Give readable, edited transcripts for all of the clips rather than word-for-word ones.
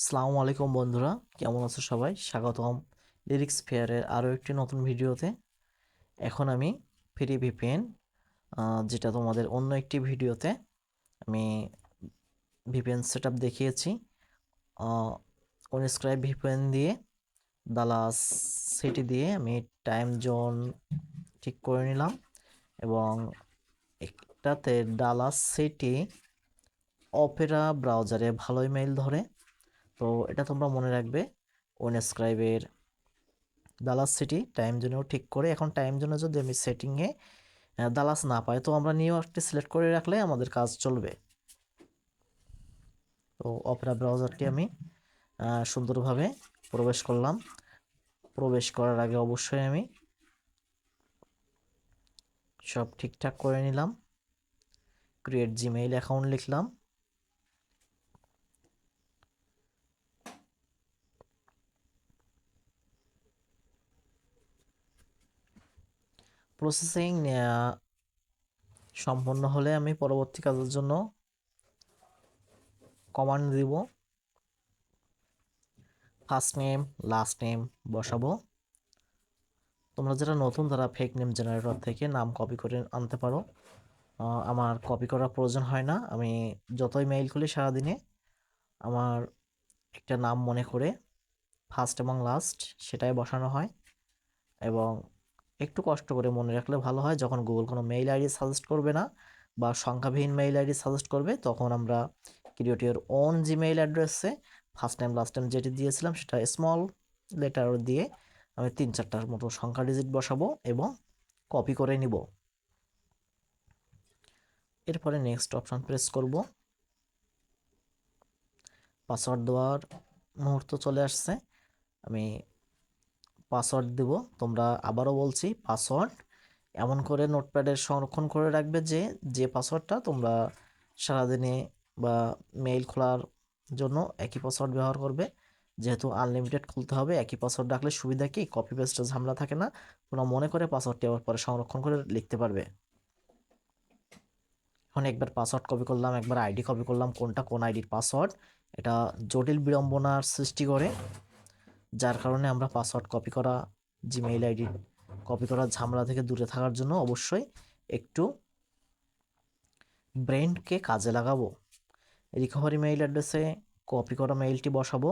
আসসালামু আলাইকুম বন্ধুরা, কেমন আছো সবাই? স্বাগতম লিরিক্স ফেয়ারের আরও একটি নতুন ভিডিওতে। এখন আমি ফ্রি ভিপিএন, যেটা তোমাদের অন্য একটি ভিডিওতে আমি ভিপিএন সেট আপ দেখিয়েছি। অনস্ক্রাইব ভিপিএন দিয়ে ডালাস সিটি দিয়ে আমি টাইম জোন ঠিক করে নিলাম, এবং একটাতে ডালাস সিটি অপেরা ব্রাউজারে ভালোই মেইল ধরে। তো এটা তোমরা মনে রাখবে, ওনস্ক্রাইবের দালাস সিটি টাইম জোনেও ঠিক করে। এখন টাইম জোনে যদি আমি সেটিংয়ে দালাস না পাই, তো আমরা নিউ ইয়র্কটি সিলেক্ট করে রাখলে আমাদের কাজ চলবে। তো অপেরা ব্রাউজারটি আমি সুন্দরভাবে প্রবেশ করলাম। প্রবেশ করার আগে অবশ্যই আমি সব ঠিকঠাক করে নিলাম। ক্রিয়েট জিমেইল অ্যাকাউন্ট লিখলাম। প্রসেসিং সম্পন্ন হলে আমি পরবর্তী কাজের জন্য কমান্ড দিব। ফার্স্ট নেম লাস্ট নেম বসাবো। তোমরা যারা নতুন তারা ফেক নেম জেনারেটর থেকে নাম কপি করে আনতে পারো। আমার কপি করার প্রয়োজন হয় না। আমি যতই মেইল খুলি সারাদিনে আমার একটা নাম মনে করে ফার্স্ট এবং লাস্ট সেটাই বসানো হয়, এবং একটু কষ্ট করে মনে রাখলে ভালো হয়। যখন গুগল কোনো মেইল আইডি সাজেস্ট করবে না বা সংখ্যাবিহীন মেইল আইডি সাজেস্ট করবে, তখন আমরা ক্রিয়েট ইওর ওন জিমেইল অ্যাড্রেসে ফার্স্ট টাইম লাস্ট টাইম যেটি দিয়েছিলাম সেটা স্মল লেটার দিয়ে আমি 3-4টার মতো সংখ্যা ডিজিট বসাবো এবং কপি করে নিব। এরপরে নেক্সট অপশন প্রেস করব। পাসওয়ার্ড দেওয়ার মুহূর্ত চলে আসছে। আমি পাসওয়ার্ড দেব। তোমরা আবারও বলছি, পাসওয়ার্ড এমন করে নোটপ্যাডে সংরক্ষণ করে রাখবে যে যে পাসওয়ার্ডটা তোমরা সারাদিনে বা মেইল খোলার জন্য একই পাসওয়ার্ড ব্যবহার করবে। যেহেতু আনলিমিটেড খুলতে হবে, একই পাসওয়ার্ড রাখলে সুবিধা কি, কপি পেস্টের ঝামেলা থাকে না। তোমরা মনে করে পাসওয়ার্ডটি আবার পরে সংরক্ষণ করে লিখতে পারবে। এখন একবার পাসওয়ার্ড কপি করলাম, একবার আইডি কপি করলাম, কোনটা কোন আইডির পাসওয়ার্ড এটা জটিল বিড়ম্বনার সৃষ্টি করে। যার কারণে আমরা পাসওয়ার্ড কপি করা, জিমেইল আইডি কপি করার ঝামেলা থেকে দূরে থাকার জন্য অবশ্যই একটু ব্রেনকে কাজে লাগাবো। রিকভারি মেইল অ্যাড্রেসে কপি করা মেইলটি বসাবো।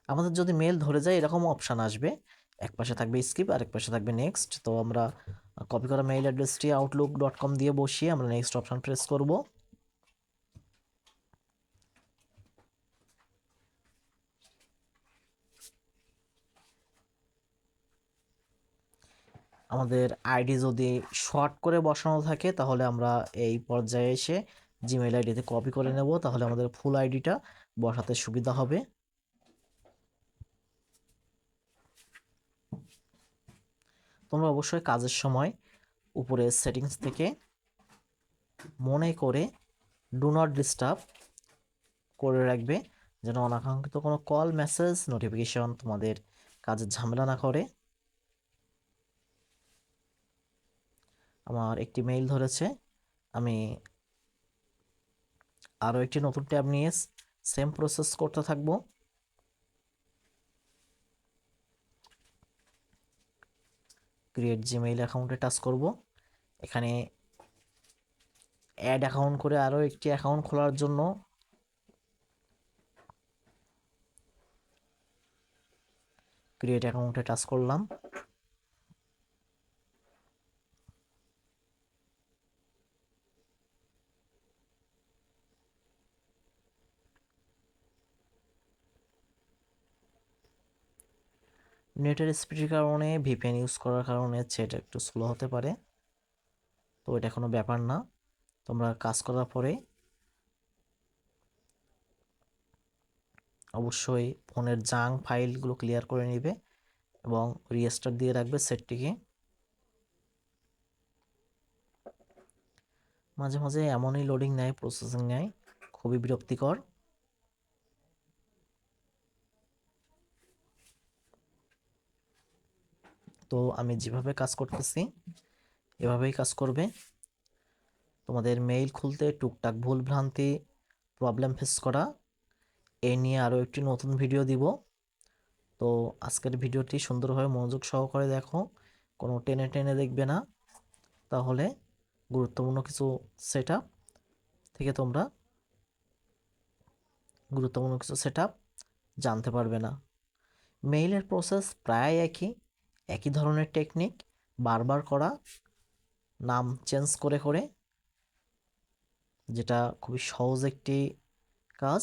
আমাদের যদি মেইল ধরে যায় এরকম অপশান আসবে, এক পাশে থাকবে স্কিপ আর এক পাশে থাকবে নেক্সট। তো আমরা কপি করা মেইল অ্যাড্রেসটি outlook.com দিয়ে বসিয়ে আমরা নেক্সট অপশান প্রেস করব। আমাদের আইডি যদি শর্ট করে বসানো থাকে তাহলে আমরা এই পর্যায়ে এসে জিমেইল আইডিতে কপি করে নেব, তাহলে আমাদের ফুল আইডিটা বসাতে সুবিধা হবে। তোমরা অবশ্যই কাজের সময় উপরে সেটিংস থেকে মনে করে ডু নট ডিস্টার্ব করে রাখবে, যেন অনাকাঙ্ক্ষিত কোনো কল মেসেজ নোটিফিকেশন তোমাদের কাজের ঝামেলা না করে। আমার একটি মেইল ধরেছে, আমি আরও একটি নতুন ট্যাব নিয়ে সেম প্রসেস করতে থাকবো। ক্রিয়েট জিমেইল অ্যাকাউন্টে টাচ করব। এখানে অ্যাড অ্যাকাউন্ট করে আরও একটি অ্যাকাউন্ট খোলার জন্য ক্রিয়েট অ্যাকাউন্টে টাচ করলাম। নেটের স্পিডের কারণে ভিপিএন ইউজ করার কারণে সেটা একটু স্লো হতে পারে, তো এটা কোনো ব্যাপার না। তোমরা কাজ করার পরে অবশ্যই ফোনের জাঙ্ক ফাইলগুলো ক্লিয়ার করে নিবে এবং রিস্টার্ট দিয়ে রাখবে সেটটিকে। মাঝে মাঝে এমনই লোডিং নেয়, প্রসেসিং নেয়, খুবই বিরক্তিকর। তো আমি যেভাবে কাজ করতেছি এভাবেই কাজ করবে। তোমাদের মেইল খুলতে টুকটাক ভুল ভ্রান্তি প্রবলেম ফেস করা, এই নিয়ে আরও একটি নতুন ভিডিও দিব। তো আজকের ভিডিওটি সুন্দরভাবে মনোযোগ সহকারে দেখো, কোনো টেনে টেনে দেখবে না, তাহলে গুরুত্বপূর্ণ কিছু সেটআপ থেকে তোমরা গুরুত্বপূর্ণ কিছু সেটআপ জানতে পারবে না। মেইলের প্রসেস প্রায় একই, একই ধরনের টেকনিক, বারবার করা, নাম চেঞ্জ করে করে, যেটা খুবই সহজ একটি কাজ।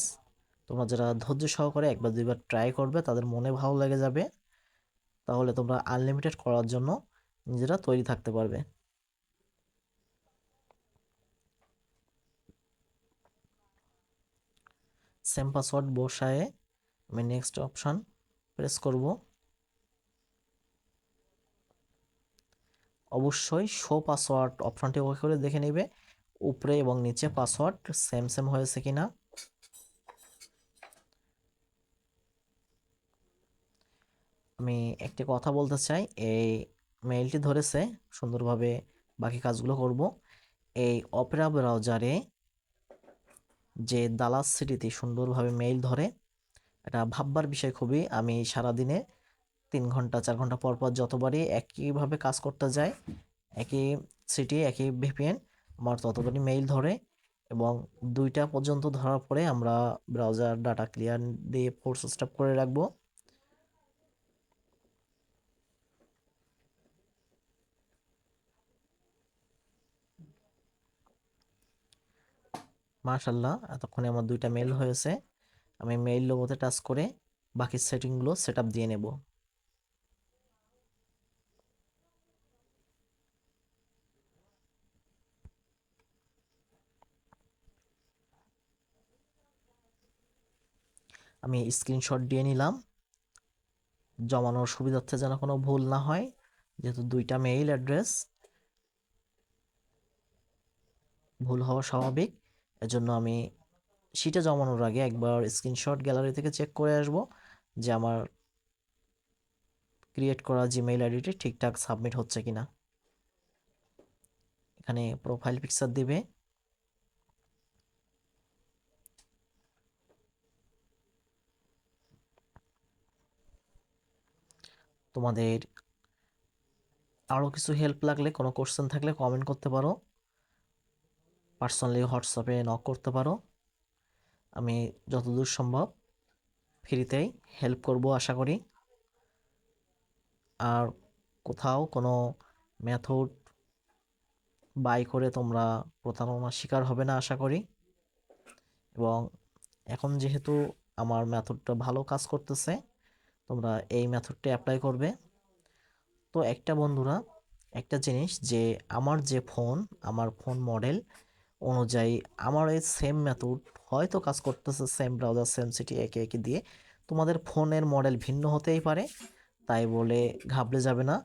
তোমরা যারা ধৈর্য সহকারে একবার দুইবার ট্রাই করবে তাদের মনে ভালো লেগে যাবে, তাহলে তোমরা আনলিমিটেড করার জন্য নিজেরা তৈরি থাকতে পারবে। সেম পাসওয়ার্ড বসায়ে আমি নেক্সট অপশান প্রেস করব। অবশ্যই শো পাসওয়ার্ড অপশানটি ওকে করে দেখে নেবে উপরে এবং নিচে পাসওয়ার্ড সেম সেম হয়েছে কিনা। আমি একটি কথা বলতে চাই, এই মেইলটি ধরেছে, সুন্দরভাবে বাকি কাজগুলো করব। এই অপেরা ব্রাউজারে যে দালাস সিটিতে সুন্দরভাবে মেইল ধরে, এটা ভাববার বিষয় খুবই। আমি সারাদিনে 3 ঘন্টা 4 ঘন্টা পর পর যতবারই একইভাবে কাজ করতে যাই, একই সিটি একই ভিপিএন, আমার ততবারই মেইল ধরে, এবং 2টা পর্যন্ত ধরার পরে আমরা ব্রাউজার ডাটা ক্লিয়ার দিয়ে ফোর্স স্টপ করে রাখবো। মাশাআল্লাহ, এতক্ষণে আমার 2টা মেইল হয়েছে। আমি মেইল লোগোতে টাচ করে বাকি সেটিংগুলো সেটআপ দিয়ে নেব। আমি স্ক্রিনশট দিয়ে নিলাম, জমানোর সুবিধার্থে যেন কোনো ভুল না হয়, যেহেতু 2টা মেইল অ্যাড্রেস, ভুল হওয়া স্বাভাবিক। এজন্য আমি শিটে জমানোর আগে একবার স্ক্রিনশট গ্যালারি থেকে চেক করে আসব যে আমার ক্রিয়েট করা জিমেইল আইডিটি ঠিকঠাক সাবমিট হচ্ছে কিনা। এখানে প্রোফাইল পিকচার দিবে, তোমাদের আরও কিছু হেল্প লাগলে, কোনো কোশ্চেন থাকলে কমেন্ট করতে পারো, পার্সোনালি হোয়াটসঅ্যাপে নক করতে পারো। আমি যতদূর সম্ভব ফ্রিতেই হেল্প করব আশা করি। আর কোথাও কোনো মেথড বাই করে তোমরা প্রতারণার শিকার হবে না আশা করি। এবং এখন যেহেতু আমার মেথডটা ভালো কাজ করতেছে, তোমরা এই মেথডটা অ্যাপ্লাই করবে। তো বন্ধুরা, একটা জিনিস, যে আমার ফোন মডেল অনুযায়ী আমার এই সেম মেথড হয়তো কাজ করতেছে, সেম ব্রাউজার সেম সিটি একে একে দিয়ে, তোমাদের ফোনের মডেল ভিন্ন হতেই পারে, তাই বলে ঘাবড়ে যাবে না।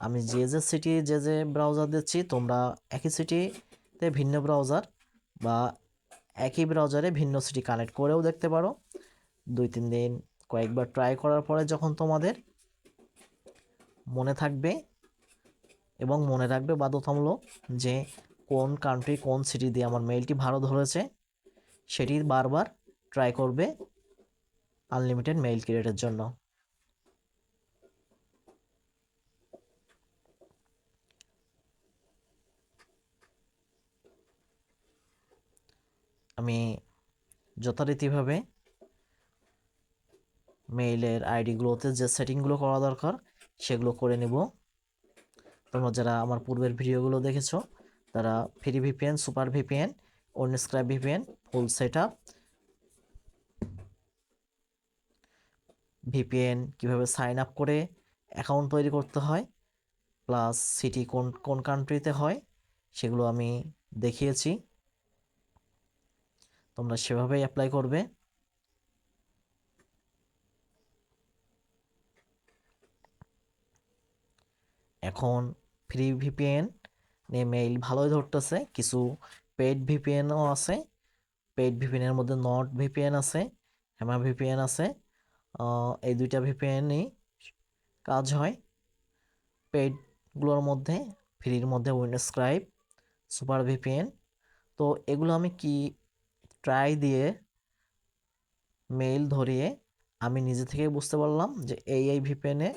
আমি যে সিটি যে ব্রাউজার দিচ্ছি, তোমরা একই সিটিতে ভিন্ন ব্রাউজার বা একই ব্রাউজারে ভিন্ন সিটি কানেক্ট করেও দেখতে পারো। 2-3 দিন কয়েকবার ট্রাই করার পরে যখন তোমাদের মনে থাকবে এবং মনে রাখবে বাধ্যতামূলক যে কোন কান্ট্রি কোন সিটি দিয়ে আমার মেইলটি ভালো ধরেছে, সেটি বারবার ট্রাই করবে আনলিমিটেড মেইল ক্রিয়েটের জন্য। আমি যথারীতিভাবে মেইলের আইডিগুলোতে যে সেটিংগুলো করা দরকার সেগুলো করে নেব। তোমরা যারা আমার পূর্বের ভিডিওগুলো দেখেছো, তারা ফ্রি ভিপিএন, সুপার ভিপিএন, ওনস্ক্রাইব ভিপিএন, ফুল সেটআপ, ভিপিএন কিভাবে সাইন আপ করে অ্যাকাউন্ট তৈরি করতে হয়, প্লাস সিটি কোন কোন কান্ট্রিতে হয়, সেগুলো আমি দেখিয়েছি। তোমরা সেভাবেই অ্যাপ্লাই করবে। এখন ফ্রি ভিপিএন নিয়ে মেইল ভালোই ধরতেছে, কিছু পেইড ভিপিএনও আছে। পেইড ভিপিএনের মধ্যে নর্ড ভিপিএন আছে, হেমা ভিপিএন আছে। এই 2টা ভিপিএনই কাজ হয়। পেইডগুলোর মধ্যে, ফ্রির মধ্যে উইন্ডস্ক্রাইব, সুপার ভিপিএন। তো এগুলো আমি কি ট্রাই দিয়ে মেইল ধরিয়ে আমি নিজে থেকে বুঝতে পারলাম যে এই ভিপিএনে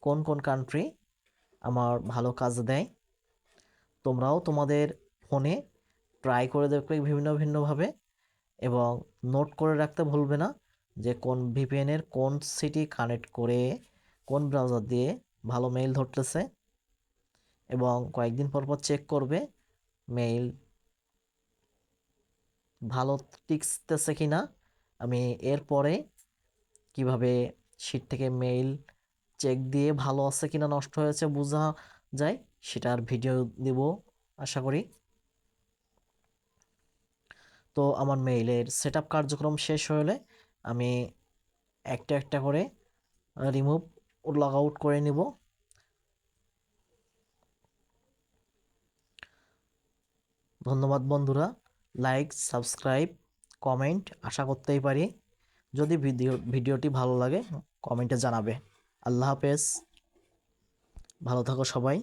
কোন কোন কান্ট্রি আমার ভালো কাজ দেয়। তোমরাও তোমাদের ফোনে ট্রাই করে দেখবে ভিন্ন ভিন্নভাবে, এবং নোট করে রাখতে ভুলবে না যে কোন ভিপিএনের কোন সিটি কানেক্ট করে কোন ব্রাউজার দিয়ে ভালো মেইল ধরতেছে, এবং কয়েকদিন পর পর চেক করবে মেইল ভালো টিকতেছে কিনা। আমি এরপরে কিভাবে শিট থেকে মেইল চেক দিয়ে ভালো আছে কিনা নষ্ট হয়েছে বোঝা যায় সেটার ভিডিও দিব আশা করি। তো আমার মেইলের সেটআপ কার্যক্রম শেষ হলে আমি একটা একটা করে রিমুভ লগ আউট করে নিব। ধন্যবাদ বন্ধুরা, লাইক, সাবস্ক্রাইব, কমেন্ট আশা করতেই পারি। যদি ভিডিওটি ভালো লাগে কমেন্টে জানাবে। আল্লাহ হাফেজ, ভালো থাকো সবাই।